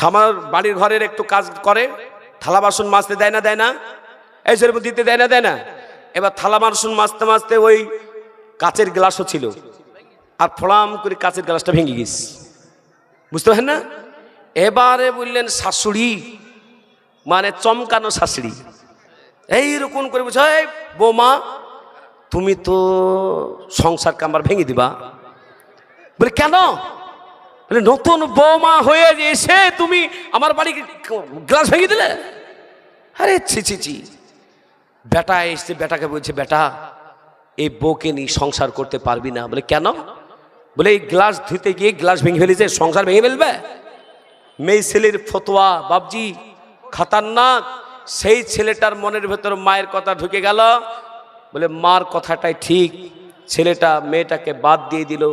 আমার বাড়ির ঘরের একটু কাজ করে, থালা বাসন মাজতে দেয় না, এই সেরকম দিতে দেয় না। এবার থালা বাসন মাজতে মাজতে ওই কাচের গ্লাসও ছিল, আর ফড়াম করে কাচের গ্লাসটা ভেঙে গেছে, বুঝতে পারেন না? এবারে বললেন শাশুড়ি, মানে চমকানো শাশুড়ি, এইরকম করে বলছে, এই বৌমা তুমি তো সংসার কামবার ভেঙে দিবা। বলে কেন? বলে নতুন বৌমা হয়ে এসে তুমি আমার বাড়ি গ্লাস ভেঙে দিলে। আরে ছি, বেটা এসছে, বেটাকে বলছে, বেটা এই বউকে নিয়ে সংসার করতে পারবি না। বলে কেন? বলে এই গ্লাস ধুতে গিয়ে গ্লাস ভেঙে ফেলেছে, সংসার ভেঙে ফেলবে। মেয়ে ছেলের ফতোয়া বাবজি খতরনাক। সেই ছেলেটার মনের ভেতর মায়ের কথা ঢুকে গেল, বলে মার কথাটাই ঠিক, ছেলেটা মেয়েটাকে বাদ দিয়ে দিল।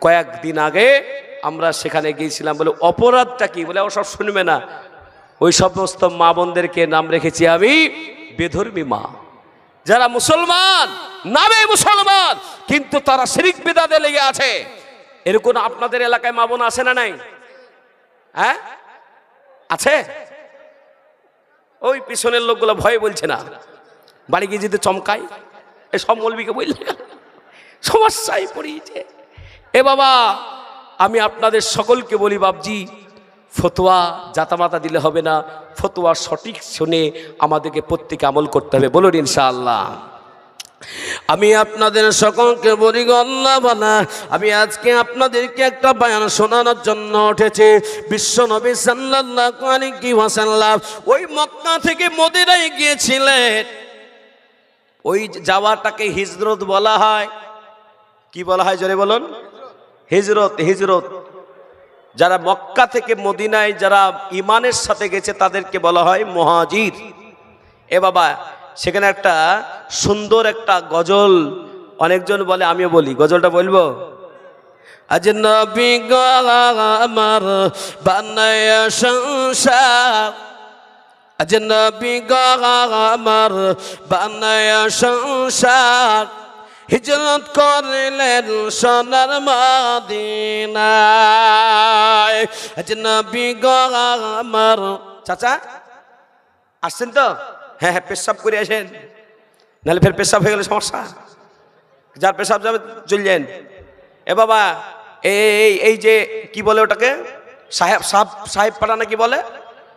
কয়েকদিন আগে আমরা সেখানে গিয়েছিলাম। বলে অপরাধটা কি? বলে ওসব শুনবে না, ওই সমস্ত মা বোনদেরকে নাম রেখেছি আমি বেধর্মী মা, যারা মুসলমান, নামে মুসলমান কিন্তু তারা শিরক বিদআতে লেগে আছে। এরকম আপনাদের এলাকায় মা বোন আছে না নাই? হ্যাঁ আছে। ওই পিছনের লোকগুলো ভয় বলছে না, বাড়ি গিয়ে যদি চমকায় এসব মৌলবীকে বললে সমস্যায় পড়িয়েছে। এ বাবা, আমি আপনাদের সকলকে বলি বাবজি, ফতোয়া জাতামাতা দিলে হবে না, ফতোয়া সঠিক শুনে আমাদেরকে প্রত্যেকে আমল করতে হবে। বলুন ইনশাআল্লাহ। আমি আপনাদের সকলকে বলি আল্লাহ বানা, আমি আজকে আপনাদেরকে একটা বয়ান শোনানোর জন্য উঠেছি। বিশ্ব নবী সাল্লাল্লাহু আলাইহি ওয়াসাল্লাম ওই মক্কা থেকে মদিনায় গিয়েছিলেন। ওই যাওয়াটাকে হিজরত বলা হয়। কি বলা হয় জোরে বলুন? হিজরত। যারা মক্কা থেকে মদিনায় যারা ইমানের সাথে গেছে তাদেরকে বলা হয় মুহাজির। এ বাবা, সেখানে একটা সুন্দর একটা গজল অনেকজন বলে, আমিও বলি, গজলটা বলবো। আজ নবী গো আমার বানায়া সংসার, আজ নবী গো আমার বানায়া সংসার, হিজরত করলেন সোনার মদিনায়। আজ নবী গো আমার, চাচা আসছেন তো? হ্যাঁ, পেশাব করে আসেন, নাহলে ফের পেশাব হয়ে গেলে সমস্যা। যার পেশাব যাবে চলে যান। এ বাবা, এই যে কি বলে ওটাকে, সাহেব পাড়া না কি বলে,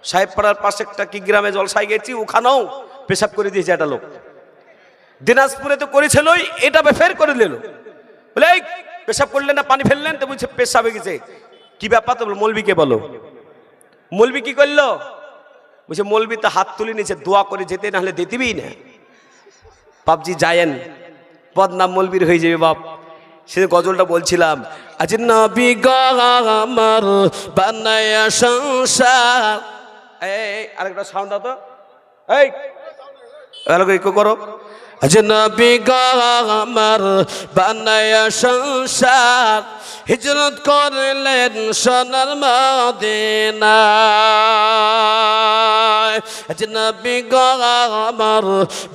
সাহেব পাড়ার পাশে একটা কি গ্রামে জলসায় গেছি, ওখানেও পেশাব করে দিয়েছে একটা লোক। দিনাজপুরে তো করেছিল, এটা ফের করে দিল। বলে এই পেশাব করলেন না, পানি ফেললেন, তো বলছে পেশাব হয়ে গেছে। কি ব্যাপার? তো মৌলবীকে বলো। মৌলবী কি করলো? বলছে মৌলবী তো হাত তুলে নিয়েছে, দোয়া করে যেতে, নাহলে দিতেই না। বাপজি যায়েন, বদনাম মৌলবীর হয়ে যাবে বাপ। সে গজলটা বলছিলাম, আজ নবী গো আমার বানায়া সংসার। এই আরেকটা সাউন্ড দাও তো, এই একটু করো। আজ নবী গো আমার বানায়া সংসার, হিজরত করলেন সোনার মদিনায়। আজ নবী গো আমার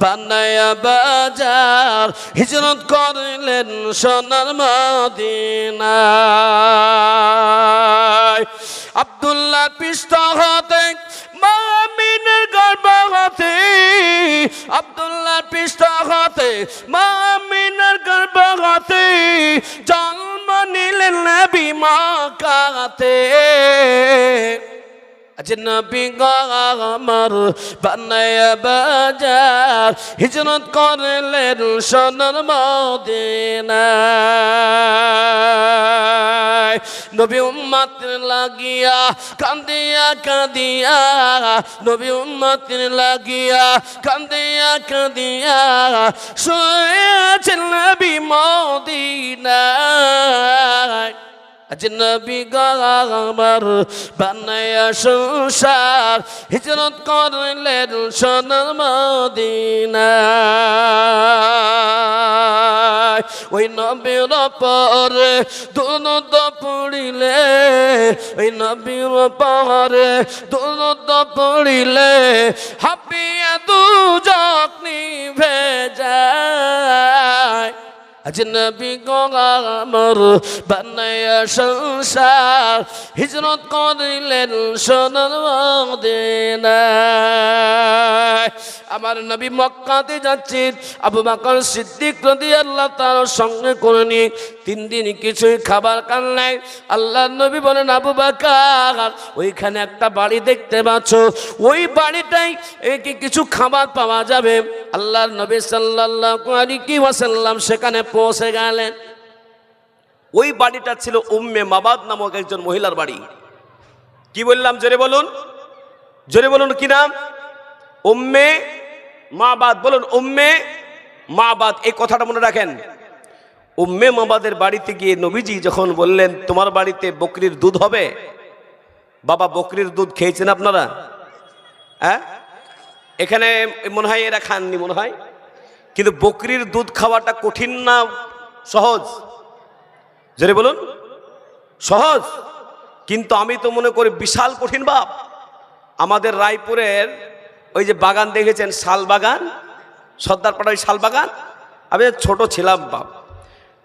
বানায়া বাজার, হিজরত করলেন সোনার মদিনায়। আব্দুল্লাহ পৃষ্ঠ হতে মুমিনের গর্ভ হতে, আব্দুল্লাহ পৃষ্ঠ হতে মুমিনের গর্ভ হতে, জন্ম নিলেন নবী মক্কাতে। আজ নবী গো আমার বানায়া বাজার, হিজরত করলেন সোনার মদিনায়। নবী উম্মতের লাগিয়া কান্দিয়া কাঁদিয়া, নবী উম্মতের লাগিয়া কান্দিয়া কাঁদিয়া, শুয়ে আছেন নবী মদিনায়। আজ নবী গো আমার বানায়া সংসার, হিজরত করলেন সোনার মদিনায়। ওই নবীর পরে দুরূদ পড়িলে, ওই নবীর পরে দুরূদ পড়িলে, হাবিয়া দুজক নিভে যায়। আজনবী গো আমার বানায়া সংসার হিজরত করিলেন সোনার মদিনায়। আমার নবী মক্কাতে যাচ্ছেন, আবু বকর সিদ্দিক রাদিয়াল্লাহু তাআলার সঙ্গে করে নিয়ে 3 দিন কিছুই খাবার খান নাই। আল্লাহর নবী বলেন, আবু বকর ওইখানে একটা বাড়ি দেখতে পাচ্ছ, ওই বাড়িটাই কিছু খাবার পাওয়া যাবে। আল্লাহর নবী সাল্লাল্লাহু আলাইহি ওয়াসাল্লাম সেখানে পৌঁছে গেলেন। ওই বাড়িটা ছিল উম্মে মাবাদ নামক একজন মহিলার বাড়ি। কি বললাম জোরে বলুন, জোরে বলুন কি নাম? উম্মে মাবাদ। বলুন উম্মে মাবাদ। এই কথাটা মনে রাখেন। উম্মে মাবাদের বাড়িতে গিয়ে নবীজি যখন বললেন, তোমার বাড়িতে বকরির দুধ হবে? বাবা বকরির দুধ খেয়েছেন আপনারা? হ্যাঁ, এখানে মনে হয় এরা খাননি মনে হয়। কিন্তু বকরির দুধ খাওয়াটা কঠিন না সহজ? জোরে বলুন। সহজ, কিন্তু আমি তো মনে করি বিশাল কঠিন বাপ। আমাদের রায়পুরের ওই যে বাগান দেখেছেন, শাল বাগান, সর্দারপাড়া ওই শাল বাগান, আমি ছোট ছিলাম বাপ,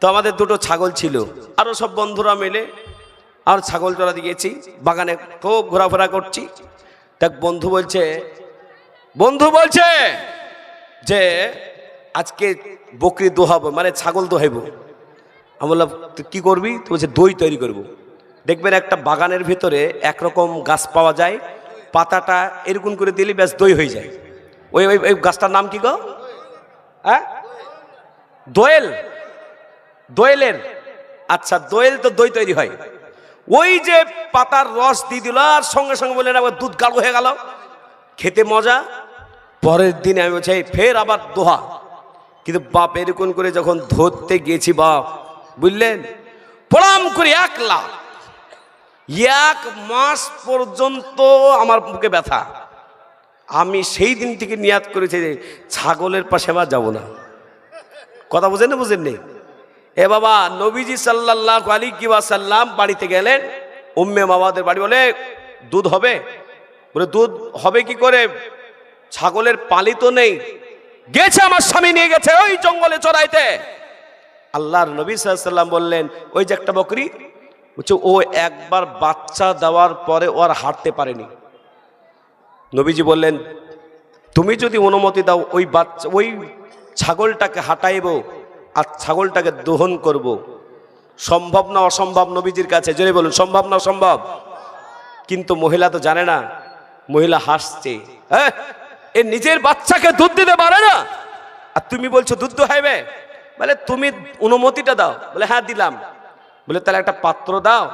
তো আমাদের 2টো ছাগল ছিল, আরও সব বন্ধুরা মিলে আর ছাগল চড়াতে গিয়েছি, বাগানে খুব ঘোরাফেরা করছি। দেখ বন্ধু বলছে যে আজকে বকরি দোহাবো, মানে ছাগল দোহাইব। আমি বললাম কি করবি? তো বলছে দই তৈরি করব। দেখবেন একটা বাগানের ভিতরে একরকম গাছ পাওয়া যায়, পাতাটা এরকম করে দিলে ব্যাস দই হয়ে যায়। ওই ওই ওই গাছটার নাম কি গো? হ্যাঁ, দোয়েল। দোয়েলের, আচ্ছা দোয়েল তো দই তৈরি হয়। ওই যে পাতার রস দিয়ে দিল আর সঙ্গে সঙ্গে বললেন আবার দুধ গাঢ় হয়ে গেল, খেতে মজা। পরের দিনে আমি বলছি ফের আবার দোহা। কিন্তু বাপ এরকম করে যখন ধরতে গেছি বাপ, বুঝলেন, প্রণাম করে 1 লাখ, 1 মাস পর্যন্ত আমার বুকে ব্যথা। আমি সেই দিন থেকে নিয়াত করেছি যে ছাগলের পাশে আবার যাবো না। কথা বুঝেন না? বুঝেননি? এ বাবা, নবীজি সাল্লাল্লাহু আলাইহি ওয়াসাল্লাম বাড়িতে গেলেন, উম্মে মাবাদের বাড়ি। বলে দুধ হবে? বলে দুধ হবে কি করে, ছাগলের পালি তো নেই। গেছে আমার স্বামী নিয়ে গেছে ওই জঙ্গলে চড়াইতে। আল্লাহর নবী সাল্লাল্লাহু আলাইহি ওয়াসাল্লাম বললেন, ওই যে একটা বকরি, বলছে ও একবার বাচ্চা দেওয়ার পরে ও আর হাঁটতে পারেনি। নবীজি বললেন, তুমি যদি অনুমতি দাও ওই বাচ্চা, ওই ছাগলটাকে হাঁটাইব আর ছাগলটাকে দহন করব। সম্ভব না অসম্ভব নবীজির কাছে? জোরে বলুন, সম্ভব না অসম্ভব? কিন্তু মহিলা তো জানে না, মহিলা হাসছে। হ্যাঁ, এ নিজের বাচ্চাকে দুধ দিতে পারে না, আর তুমি বলছো দুধ দোহাইবে? বলে তুমি অনুমতিটা দাও। বলে হ্যাঁ দিলাম। বলে তাহলে একটা পাত্র দাও।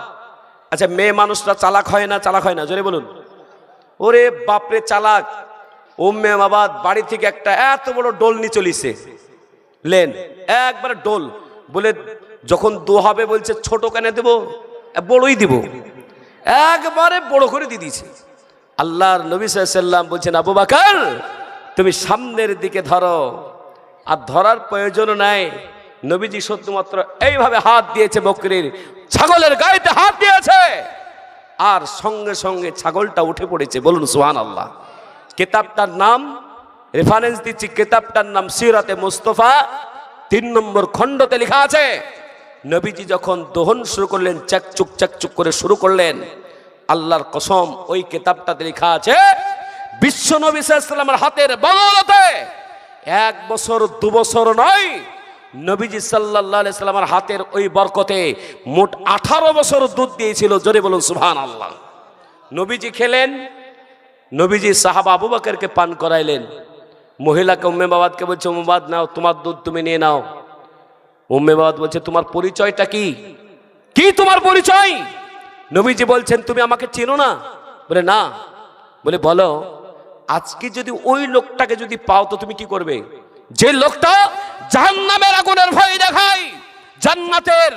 আচ্ছা, মেয়ে মানুষরা চালাক হয় না? চালাক হয় না? জোরে বলুন। ওরে বাপরে চালাক। উম্মে মাবাদ বাড়ি থেকে একটা এত বড় ডোল নিয়ে চলিছে, লেন একবারে ডোল। বলে যখন দোহাবে বলছে ছোট কেনে দেবো, বড়ই দিব, একবারে বড় করে দিয়ে দিয়েছে। আল্লাহর নবী সাল্লাল্লাহু আলাইহি ওয়াসাল্লাম বলছেন, আবু বকর তুমি সামনের দিকে ধরো, আর ধরার প্রয়োজন নাই। নবীজি শুধুমাত্র এইভাবে হাত দিয়েছে, বকরির ছাগলের গায়েতে হাত দিয়েছে, আর সঙ্গে সঙ্গে ছাগলটা উঠে পড়েছে। বলুন সুবহানাল্লাহ। কিতাবটার নাম, রেফারেন্স দিচ্ছি, কিতাবটার নাম সিরাতে মুস্তাফা, 3 নম্বর খণ্ডতে লেখা আছে, নবীজি যখন দহন শুরু করলেন, চাকচুক করে শুরু করলেন, আল্লাহর কসম ওই কিতাবটাতে লেখা আছে, বিশ্ব নবী সাল্লাল্লাহু আলাইহি ওয়াসাল্লামের হাতের বদৌলতে 1 বছর 2 বছর নয়, নবীজি সাল্লাল্লাহু আলাইহি ওয়াসাল্লামের হাতের ওই বরকতে মোট 18 বছর দুধ দিয়েছিল। জোরে বলুন সুবহানাল্লাহ। নবীজি খেলেন, নবীজি সাহাবা আবু বকরকে পান করাইলেন। মহিলাকে উম্মে মাবাদকে বলছে, উম্মে মাবাদ নাও, তোমার দুধ তুমি নিয়ে নাও। উম্মে মাবাদ বলছে, তোমার পরিচয়টা কি? কি তোমার পরিচয়? নবীজি বলছেন, তুমি আমাকে চেনো না? বলে না। বলে বলো, আজকে যদি ওই লোকটাকে যদি পাও তো তুমি কি করবে? যে লোকটা জাহান্নামের আগুনের ভয় দেখায়, জান্নাতের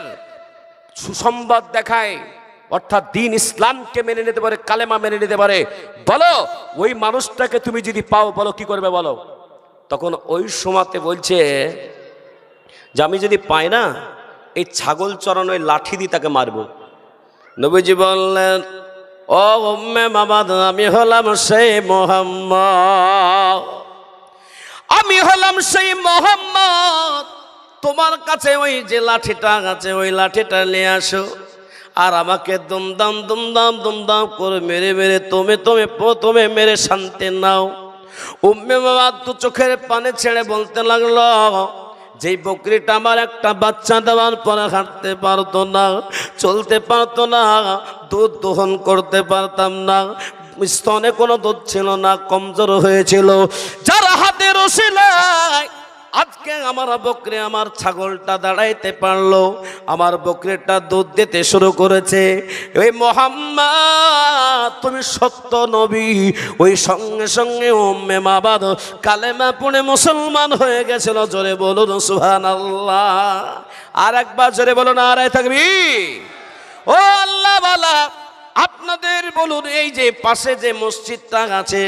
সুসংবাদ দেখায়, অর্থাৎ দিন ইসলামকে মেনে নিতে পারে, কালেমা মেনে নিতে পারে, বলো ওই মানুষটাকে তুমি যদি পাও, বলো কি করবে বলো। তখন ওই সময়তে বলছে যে আমি যদি পাই না, এই ছাগল চড়ানোর লাঠি দিয়ে তাকে মারবো। নবীজি বললেন, ও উম্মে মাবাদ, আমি হলাম সেই মোহাম্মদ, আমি হলাম সেই মোহাম্মদ, তোমার কাছে ওই যে লাঠিটা আছে ওই লাঠিটা নিয়ে আসো, আর আমাকে দুমদাম দুমদাম দুমদাম করে মেরে মেরে তুমি মেরে শান্তি নাও। উম্মে বাবা তো চোখের পানি ছেড়ে বলতে লাগলো, যেই বকরিটা আমার একটা বাচ্চা দেওয়ার পরে হাঁটতে পারতো না, চলতে পারতো না, দুধ দহন করতে পারতাম না, স্তনে কোনো দুধ ছিল না, কমজোর হয়েছিল, যার হাতে রসিলায় আজকে আমার বকরি আমার ছাগলটা দাঁড়াইতে পারলো, আমার বকরিটা দুধ দিতে শুরু করেছে। ওই মুহাম্মদ তুমি সত্য নবী। ওই সঙ্গে সঙ্গে উম্মে মাবাদ কালেমা পড়ে মুসলমান হয়ে গেছিল। জোরে বলুন সুবহানাল্লাহ। আর একবার জোরে বলুন নারায়ে তাকবীর। ও আল্লাহ বালা, আপনাদের বলুন এই যে পাশে যে মসজিদটা আছে